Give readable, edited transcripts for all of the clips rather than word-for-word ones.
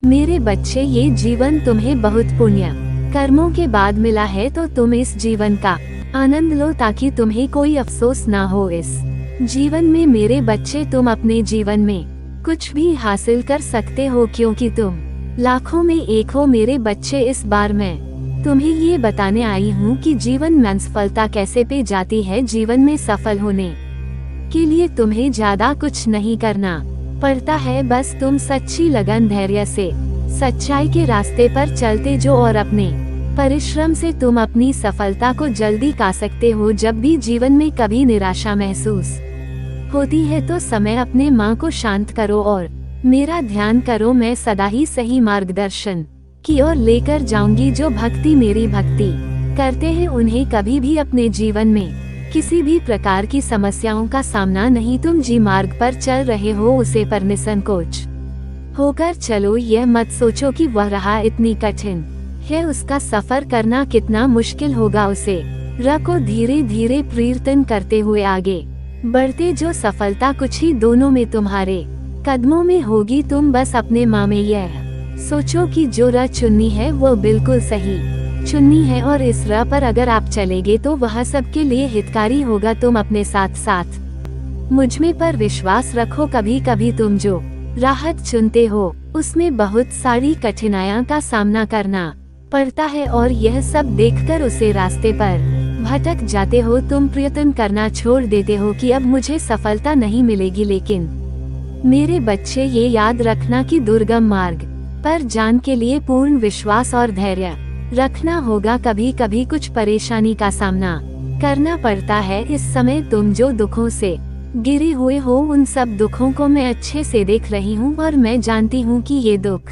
मेरे बच्चे, ये जीवन तुम्हें बहुत पुण्य कर्मों के बाद मिला है, तो तुम इस जीवन का आनंद लो ताकि तुम्हें कोई अफसोस ना हो इस जीवन में। मेरे बच्चे, तुम अपने जीवन में कुछ भी हासिल कर सकते हो, क्योंकि तुम लाखों में एक हो। मेरे बच्चे, इस बार मैं तुम्हें ये बताने आई हूँ कि जीवन में सफलता कैसे पे जाती है। जीवन में सफल होने के लिए तुम्हें ज्यादा कुछ नहीं करना पड़ता है, बस तुम सच्ची लगन, धैर्य से सच्चाई के रास्ते पर चलते जो और अपने परिश्रम से तुम अपनी सफलता को जल्दी पा सकते हो। जब भी जीवन में कभी निराशा महसूस होती है तो समय अपने माँ को शांत करो और मेरा ध्यान करो। मैं सदा ही सही मार्गदर्शन की ओर लेकर जाऊंगी। जो भक्ति मेरी भक्ति करते हैं उन्हें कभी भी अपने जीवन में किसी भी प्रकार की समस्याओं का सामना नहीं। तुम जी मार्ग पर चल रहे हो, उसे पर निसंकोच होकर चलो। यह मत सोचो कि वह राह इतनी कठिन है, उसका सफर करना कितना मुश्किल होगा। उसे रखो धीरे धीरे प्रयत्न करते हुए आगे बढ़ते जो सफलता कुछ ही दोनों में तुम्हारे कदमों में होगी। तुम बस अपने माँ में यह सोचो कि जो राह चुननी है वो बिल्कुल सही चुननी है, और इस राह पर अगर आप चलेंगे तो वह सबके लिए हितकारी होगा। तुम अपने साथ साथ मुझ में पर विश्वास रखो। कभी कभी तुम जो राहत चुनते हो उसमें बहुत सारी कठिनाइयों का सामना करना पड़ता है, और यह सब देखकर उसे रास्ते पर भटक जाते हो। तुम प्रयत्न करना छोड़ देते हो कि अब मुझे सफलता नहीं मिलेगी, लेकिन मेरे बच्चे, ये याद रखना कि दुर्गम मार्ग पर जान के लिए पूर्ण विश्वास और धैर्य रखना होगा। कभी कभी कुछ परेशानी का सामना करना पड़ता है। इस समय तुम जो दुखों से गिरे हुए हो, उन सब दुखों को मैं अच्छे से देख रही हूँ, और मैं जानती हूँ कि ये दुख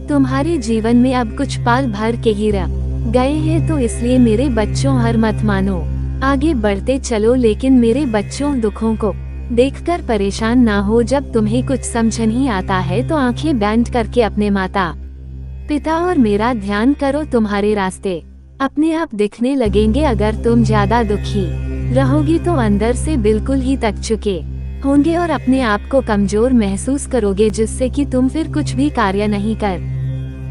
तुम्हारे जीवन में अब कुछ पाल भर के ही रह गए हैं। तो इसलिए मेरे बच्चों, हार मत मानो, आगे बढ़ते चलो। लेकिन मेरे बच्चों, दुखों को देखकर परेशान ना हो। जब तुम्हें कुछ समझ नहीं आता है तो आंखें बंद करके अपने माता पिता और मेरा ध्यान करो। तुम्हारे रास्ते अपने आप दिखने लगेंगे। अगर तुम ज्यादा दुखी रहोगी तो अंदर से बिल्कुल ही थक चुके होंगे और अपने आप को कमजोर महसूस करोगे, जिससे कि तुम फिर कुछ भी कार्य नहीं कर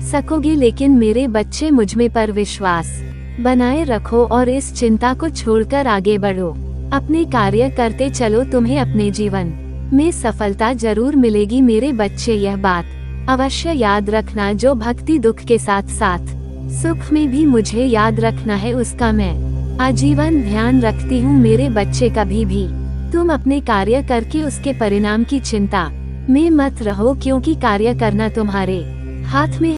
सकोगे। लेकिन मेरे बच्चे, मुझ में पर विश्वास बनाए रखो और इस चिंता को छोड़कर आगे बढ़ो। अपने कार्य करते चलो, तुम्हें अपने जीवन में सफलता जरूर मिलेगी। मेरे बच्चे, यह बात अवश्य याद रखना, जो भक्ति दुख के साथ साथ सुख में भी मुझे याद रखना है, उसका मैं आजीवन ध्यान रखती हूँ। मेरे बच्चे, कभी भी तुम अपने कार्य करके उसके परिणाम की चिंता में मत रहो, क्योंकि कार्य करना तुम्हारे हाथ में